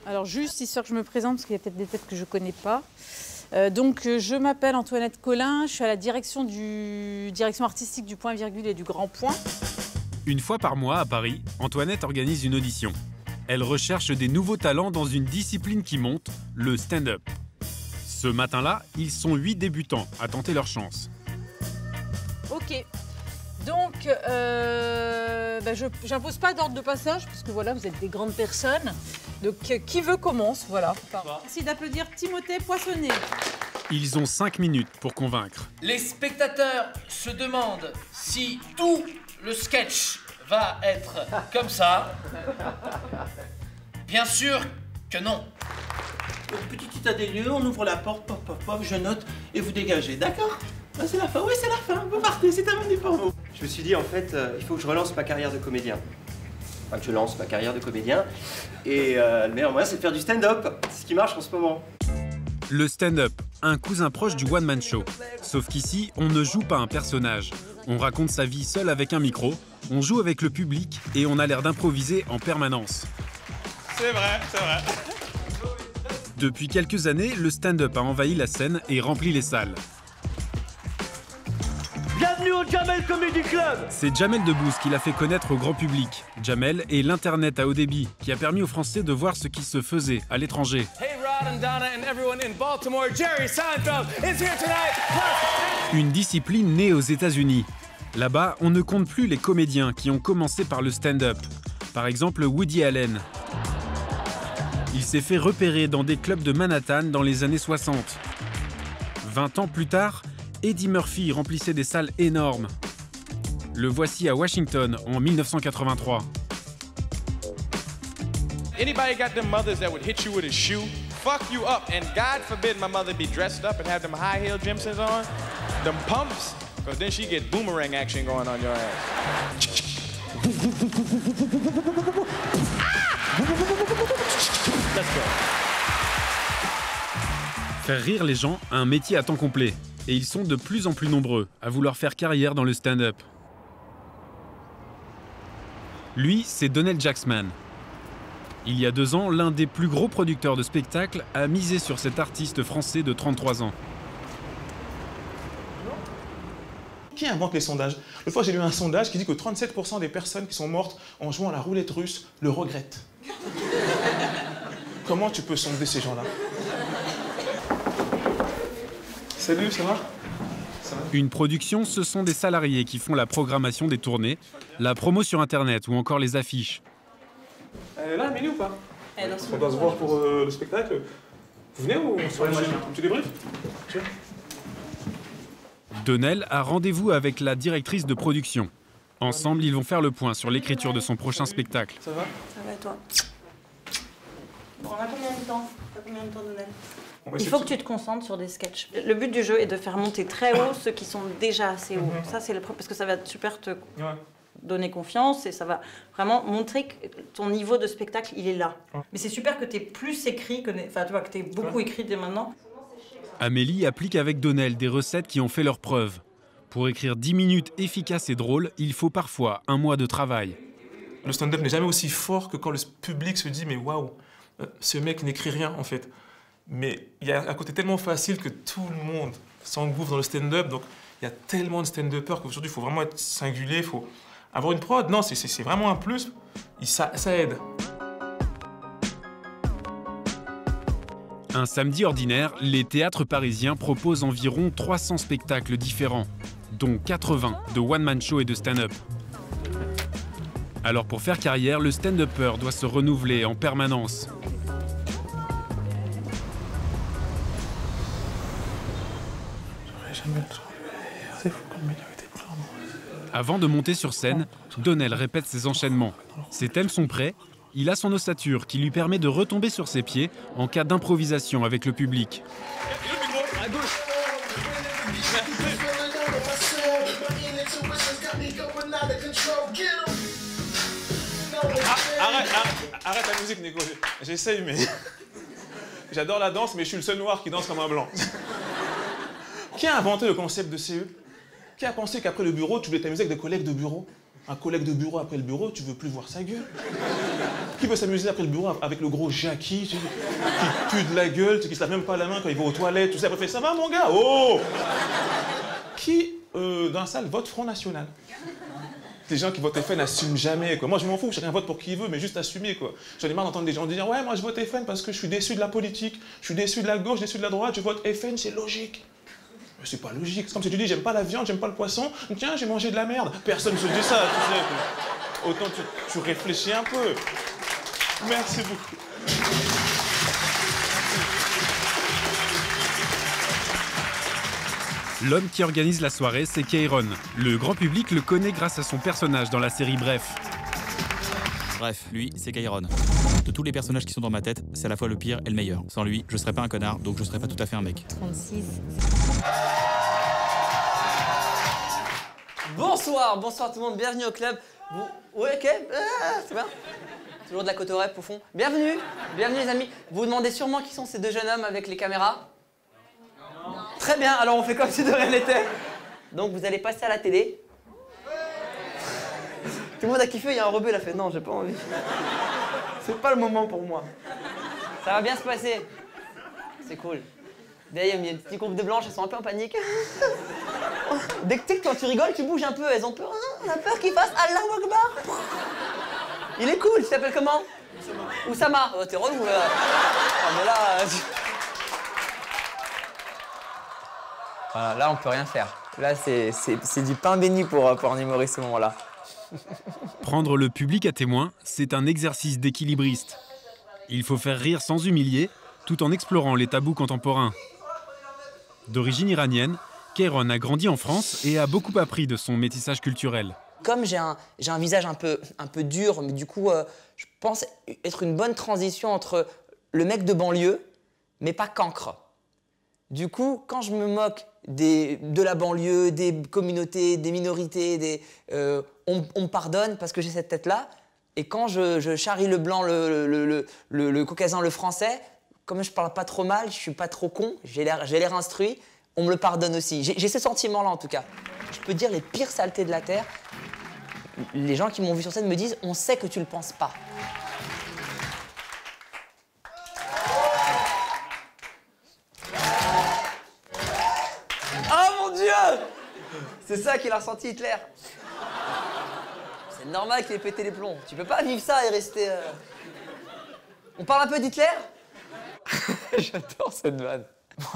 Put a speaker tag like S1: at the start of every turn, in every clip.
S1: Alors juste, histoire que je me présente, parce qu'il y a peut-être des têtes que je ne connais pas. Je m'appelle Antoinette Collin, je suis à la direction artistique du Point Virgule et du Grand Point.
S2: Une fois par mois, à Paris, Antoinette organise une audition. Elle recherche des nouveaux talents dans une discipline qui monte, le stand-up. Ce matin-là, ils sont 8 débutants à tenter leur chance.
S1: Ok. Donc, j'impose pas d'ordre de passage, parce que voilà, vous êtes des grandes personnes. Donc, qui veut commence, voilà. Merci d'applaudir Timothée Poissonnet.
S2: Ils ont 5 minutes pour convaincre.
S3: Les spectateurs se demandent si tout le sketch va être comme ça. Bien sûr que non.
S4: Petit état des lieux, on ouvre la porte, pop, pop, pop, je note et vous dégagez, d'accord? Ah, c'est la fin, oui c'est la fin, vous partez, c'est terminé pour vous.
S5: Je me suis dit en fait, il faut que je relance ma carrière de comédien. Enfin que je lance ma carrière de comédien. Et le meilleur moyen c'est de faire du stand-up, c'est ce qui marche en ce moment.
S2: Le stand-up, un cousin proche du one-man show. Sauf qu'ici, on ne joue pas un personnage. On raconte sa vie seul avec un micro, on joue avec le public et on a l'air d'improviser en permanence.
S6: C'est vrai, c'est vrai.
S2: Depuis quelques années, le stand-up a envahi la scène et rempli les salles.
S4: Bienvenue au Jamel Comedy Club.
S2: C'est Jamel Debbouze qui l'a fait connaître au grand public. Jamel est l'Internet à haut débit qui a permis aux Français de voir ce qui se faisait à l'étranger.
S6: Hey Rod and Donna and everyone in Baltimore, Jerry Seinfeld is here tonight.
S2: Une discipline née aux États-Unis. Là-bas, on ne compte plus les comédiens qui ont commencé par le stand-up. Par exemple, Woody Allen. Il s'est fait repérer dans des clubs de Manhattan dans les années 60. 20 ans plus tard, Eddie Murphy remplissait des salles énormes. Le voici à Washington en 1983.
S6: Anybody got them mothers that would hit you with a shoe, fuck you up, and God forbid my mother be dressed up and have them high heel Jimsons on, them pumps, because then she get boomerang action going on your ass.
S2: Faire rire les gens, un métier à temps complet. Et ils sont de plus en plus nombreux à vouloir faire carrière dans le stand-up. Lui, c'est Donnell Jacksman. Il y a 2 ans, l'un des plus gros producteurs de spectacles a misé sur cet artiste français de 33 ans.
S7: Qui invente les sondages? L'autre fois, j'ai lu un sondage qui dit que 37% des personnes qui sont mortes en jouant à la roulette russe le regrettent. Comment tu peux sonder ces gens-là? Salut, ça va?
S2: Une production, ce sont des salariés qui font la programmation des tournées, la promo sur Internet ou encore les affiches.
S7: Elle est là, Amélie, ou pas? On doit se voir pour le spectacle. Vous venez ou on se fait un petit débrief?
S2: Donnell a rendez-vous avec la directrice de production. Ensemble, ils vont faire le point sur l'écriture de son prochain spectacle.
S7: Ça va?
S8: Ça va et toi? Bon, on a combien de temps? T'as combien de temps, Donnell?
S7: Il
S8: faut que tu te concentres sur des sketchs. Le but du jeu est de faire monter très haut ceux qui sont déjà assez hauts. Ça, c'est parce que ça va super te donner confiance et ça va vraiment montrer que ton niveau de spectacle, il est là. Mais c'est super que tu aies plus écrit, que tu aies beaucoup écrit dès maintenant.
S2: Amélie applique avec Donnell des recettes qui ont fait leurs preuves. Pour écrire 10 minutes efficaces et drôles, il faut parfois 1 mois de travail.
S7: Le stand-up n'est jamais aussi fort que quand le public se dit « mais waouh, ce mec n'écrit rien en fait ». Mais il y a un côté tellement facile que tout le monde s'engouffre dans le stand-up. Donc il y a tellement de stand-uppers qu'aujourd'hui il faut vraiment être singulier, il faut avoir une prod. Non, c'est vraiment un plus. Ça aide.
S2: Un samedi ordinaire, les théâtres parisiens proposent environ 300 spectacles différents, dont 80 de one-man show et de stand-up. Alors pour faire carrière, le stand-upper doit se renouveler en permanence. Avant de monter sur scène, Donnell répète ses enchaînements. Ses thèmes sont prêts, il a son ossature qui lui permet de retomber sur ses pieds en cas d'improvisation avec le public.
S7: Arrête la musique, Nico. J'essaye, mais... J'adore la danse, mais je suis le seul noir qui danse comme un blanc. Qui a inventé le concept de CE? Qui a pensé qu'après le bureau, tu voulais t'amuser avec des collègues de bureau? Un collègue de bureau après le bureau, tu veux plus voir sa gueule. Qui Qui veut s'amuser après le bureau avec le gros Jackie qui pue de la gueule, qui se lave même pas la main quand il va aux toilettes, tout ça. Après, ça va mon gars? Oh! Qui, dans la salle, vote Front National? Des gens qui votent FN n'assument jamais, quoi. Moi, je m'en fous, chacun vote pour qui il veut, mais juste assumer, quoi. J'en ai marre d'entendre des gens dire « Ouais, moi, je vote FN parce que je suis déçu de la politique, je suis déçu de la gauche, déçu de la droite, je vote FN, c'est logique. » Mais c'est pas logique. C'est comme si tu dis « J'aime pas la viande, j'aime pas le poisson, tiens, j'ai mangé de la merde. » Personne ne se dit ça, tu sais. Autant tu réfléchis un peu. Merci beaucoup.
S2: L'homme qui organise la soirée, c'est Kayron. Le grand public le connaît grâce à son personnage dans la série Bref.
S9: Bref, lui, c'est Kayron. De tous les personnages qui sont dans ma tête, c'est à la fois le pire et le meilleur. Sans lui, je serais pas un connard, donc je serais pas tout à fait un mec.
S1: 36.
S10: Bonsoir tout le monde, bienvenue au club. Oui, ok, c'est bien. Toujours de la côte au rep au fond. Bienvenue les amis. Vous vous demandez sûrement qui sont ces deux jeunes hommes avec les caméras? Très bien, alors on fait comme si de rien n'était. Donc vous allez passer à la télé. Tout le monde a kiffé, il y a un rebeu, il a fait non, j'ai pas envie. C'est pas le moment pour moi. Ça va bien se passer. C'est cool. D'ailleurs, il y a un petit groupe de blanches, elles sont un peu en panique. Dès que quand tu rigoles, tu bouges un peu, elles ont peur. On a peur qu'il fasse Allahu Akbar. Il est cool, il s'appelle comment? Oussama. Oh, t'es relou là. Ah, mais là... Voilà, là, on peut rien faire. Là, c'est du pain béni pour un humoriste ce moment-là.
S2: Prendre le public à témoin, c'est un exercice d'équilibriste. Il faut faire rire sans humilier, tout en explorant les tabous contemporains. D'origine iranienne, Kayron a grandi en France et a beaucoup appris de son métissage culturel.
S10: Comme j'ai un visage un peu dur, mais du coup, je pense être une bonne transition entre le mec de banlieue, mais pas cancre. Du coup, quand je me moque de la banlieue, des communautés, des minorités, on me pardonne parce que j'ai cette tête-là. Et quand je charrie le blanc, le caucasien, le français, comme je parle pas trop mal, je suis pas trop con, j'ai l'air instruit, on me le pardonne aussi. J'ai ce sentiment-là en tout cas. Je peux dire les pires saletés de la Terre. Les gens qui m'ont vu sur scène me disent « on sait que tu le penses pas ». C'est ça qu'il a ressenti Hitler. C'est normal qu'il ait pété les plombs. Tu peux pas vivre ça et rester... On parle un peu d'Hitler? J'adore cette vanne.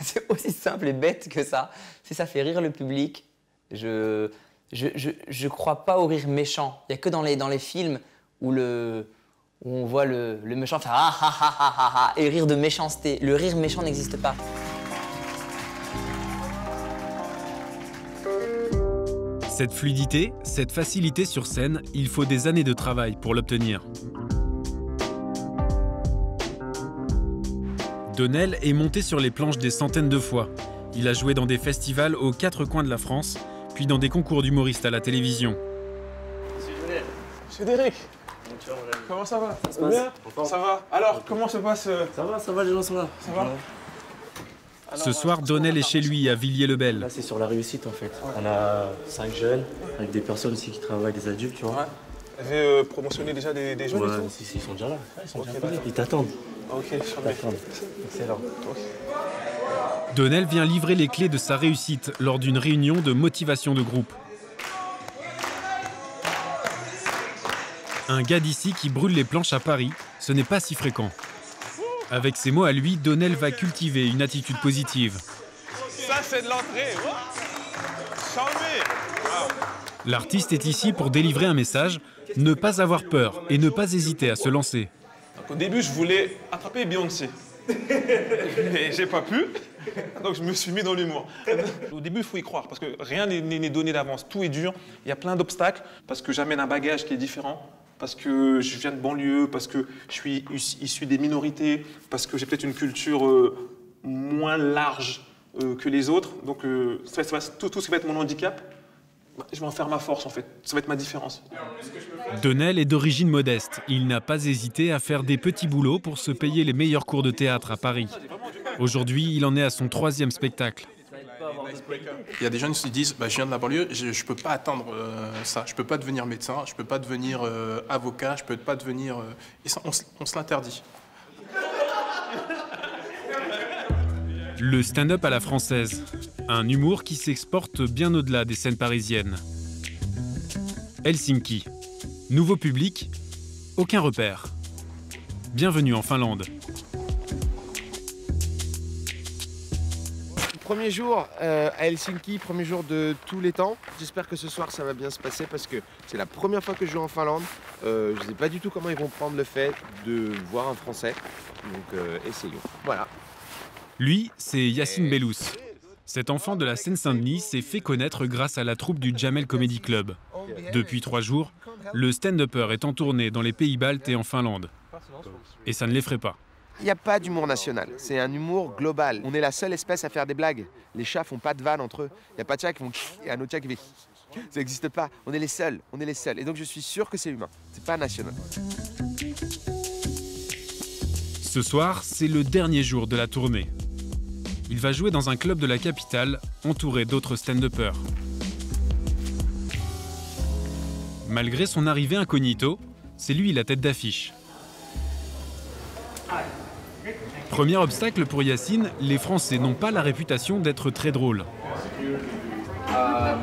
S10: C'est aussi simple et bête que ça. Si ça fait rire le public, je crois pas au rire méchant. Il y a que dans les films où on voit le méchant faire ah ah ah ah ah ah et rire de méchanceté. Le rire méchant n'existe pas.
S2: Cette fluidité, cette facilité sur scène, il faut des années de travail pour l'obtenir. Donnel est monté sur les planches des centaines de fois. Il a joué dans des festivals aux 4 coins de la France, puis dans des concours d'humoristes à la télévision.
S7: Monsieur Derek, comment ça va? Ça va bien? Ça va. Alors, comment se passe?
S11: Ça va, les gens sont là.
S7: Ça va?
S2: Ce soir, Donnel est chez lui, à Villiers-le-Bel.
S11: Là, c'est sur la réussite, en fait. On a 5 jeunes, avec des personnes aussi qui travaillent, des adultes, tu vois.
S7: Ouais. Vous avez promotionné déjà des jeunes et tout?
S11: Si, ils sont déjà là. Ils sont déjà là. Ils t'attendent.
S7: Ok,
S11: Ils t'attendent. Excellent.
S2: Donnel vient livrer les clés de sa réussite lors d'une réunion de motivation de groupe. Un gars d'ici qui brûle les planches à Paris, ce n'est pas si fréquent. Avec ses mots à lui, Donnel va cultiver une attitude positive.
S6: Ça, c'est de l'entrée.
S2: L'artiste est ici pour délivrer un message, ne pas avoir peur et ne pas hésiter à se lancer.
S7: Donc, au début, je voulais attraper Beyoncé. Mais j'ai pas pu, donc je me suis mis dans l'humour. Au début, il faut y croire, parce que rien n'est donné d'avance. Tout est dur, il y a plein d'obstacles, parce que j'amène un bagage qui est différent. Parce que je viens de banlieue, parce que je suis issu des minorités, parce que j'ai peut-être une culture moins large que les autres. Donc tout ce qui va être mon handicap, je vais en faire ma force en fait. Ça va être ma différence.
S2: Donnel est d'origine modeste. Il n'a pas hésité à faire des petits boulots pour se payer les meilleurs cours de théâtre à Paris. Aujourd'hui, il en est à son 3e spectacle.
S7: Il y a des jeunes qui se disent bah, je viens de la banlieue, je ne peux pas atteindre ça. Je ne peux pas devenir médecin, je ne peux pas devenir avocat, je ne peux pas devenir... Et ça, on se l'interdit.
S2: Le stand-up à la française. Un humour qui s'exporte bien au-delà des scènes parisiennes. Helsinki. Nouveau public, aucun repère. Bienvenue en Finlande.
S12: Premier jour à Helsinki, premier jour de tous les temps. J'espère que ce soir ça va bien se passer parce que c'est la première fois que je joue en Finlande. Je ne sais pas du tout comment ils vont prendre le fait de voir un Français. Donc essayons. Voilà.
S2: Lui, c'est Yacine Bellous. Cet enfant de la Seine-Saint-Denis s'est fait connaître grâce à la troupe du Jamel Comedy Club. Depuis 3 jours, le stand-upper est en tournée dans les pays baltes et en Finlande. Et ça ne l'effraie pas.
S12: Il n'y a pas d'humour national, c'est un humour global. On est la seule espèce à faire des blagues. Les chats font pas de vannes entre eux. Il n'y a pas de chat qui font et un autre chat qui fait. Ça n'existe pas. On est les seuls. Et donc je suis sûr que c'est humain. C'est pas national.
S2: Ce soir, c'est le dernier jour de la tournée. Il va jouer dans un club de la capitale, entouré d'autres stand-uppers. Malgré son arrivée incognito, c'est lui la tête d'affiche. Premier obstacle pour Yacine, les Français n'ont pas la réputation d'être très drôles.
S12: Voilà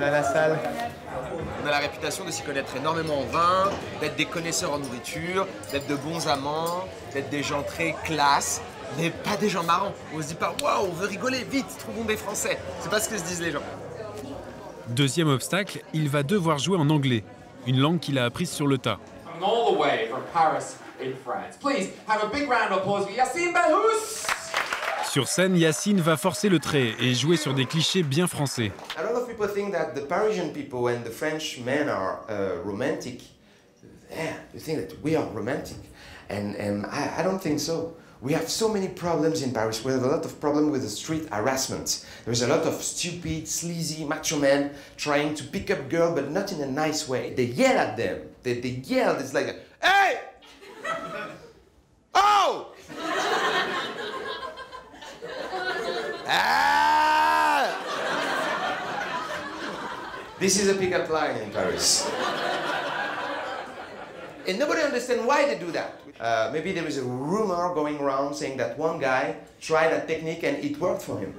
S12: la salle.
S13: On a la réputation de s'y connaître énormément en vin, d'être des connaisseurs en nourriture, d'être de bons amants, d'être des gens très classe, mais pas des gens marrants. On se dit pas « Waouh, on veut rigoler, vite, trouvons des Français ». C'est pas ce que se disent les gens.
S2: Deuxième obstacle, il va devoir jouer en anglais, une langue qu'il a apprise sur le tas.
S14: All the way from Paris in France. Please have a big round of applause for Yacine Bellous.
S2: Sur scène, Yacine va forcer le trait et jouer sur des clichés bien français.
S15: A lot of people think that the Parisian people and the French men are romantic. Yeah, you think that we are romantic, and I don't think so. We have so many problems in Paris. We have a lot of problems with the street harassment. There's a lot of stupid, sleazy macho men trying to pick up girls, but not in a nice way. They yell at them. They yell. It's like, hey! Oh! Ah! This is a pickup line in Paris. And nobody understands why they do that. Maybe there is a rumor going around saying that one guy tried that technique and it worked for him.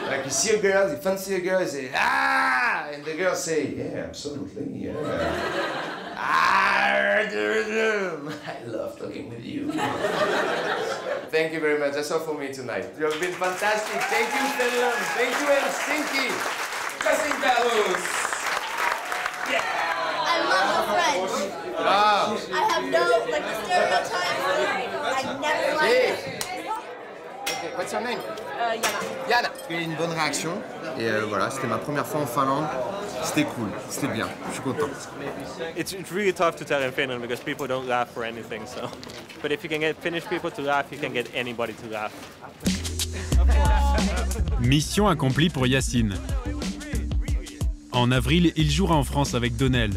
S15: Like you see a girl, you fancy a girl, you say, ah! And the girl say, yeah, absolutely, yeah. I love talking with you. Thank you very much. That's all for me tonight. You have been fantastic. Thank you, Finland. Thank you, Helsinki. Yacine Bellous. Yeah.
S16: I love the French.
S15: Wow.
S16: I have no, like, the stereotypes. I never liked it.
S15: Okay, what's your name?
S16: Yana.
S15: Yana. Il y a eu une bonne réaction. Et voilà, c'était ma première fois en Finlande. C'était cool, c'était bien. Je suis content.
S17: It's really tough to tell in Finland because people don't laugh for anything. So, but if you can get Finnish people to laugh, you can get anybody to laugh.
S2: Mission accomplie pour Yacine. En avril, il jouera en France avec Donnel.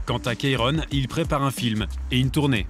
S2: Quant à Keyron, il prépare un film et une tournée.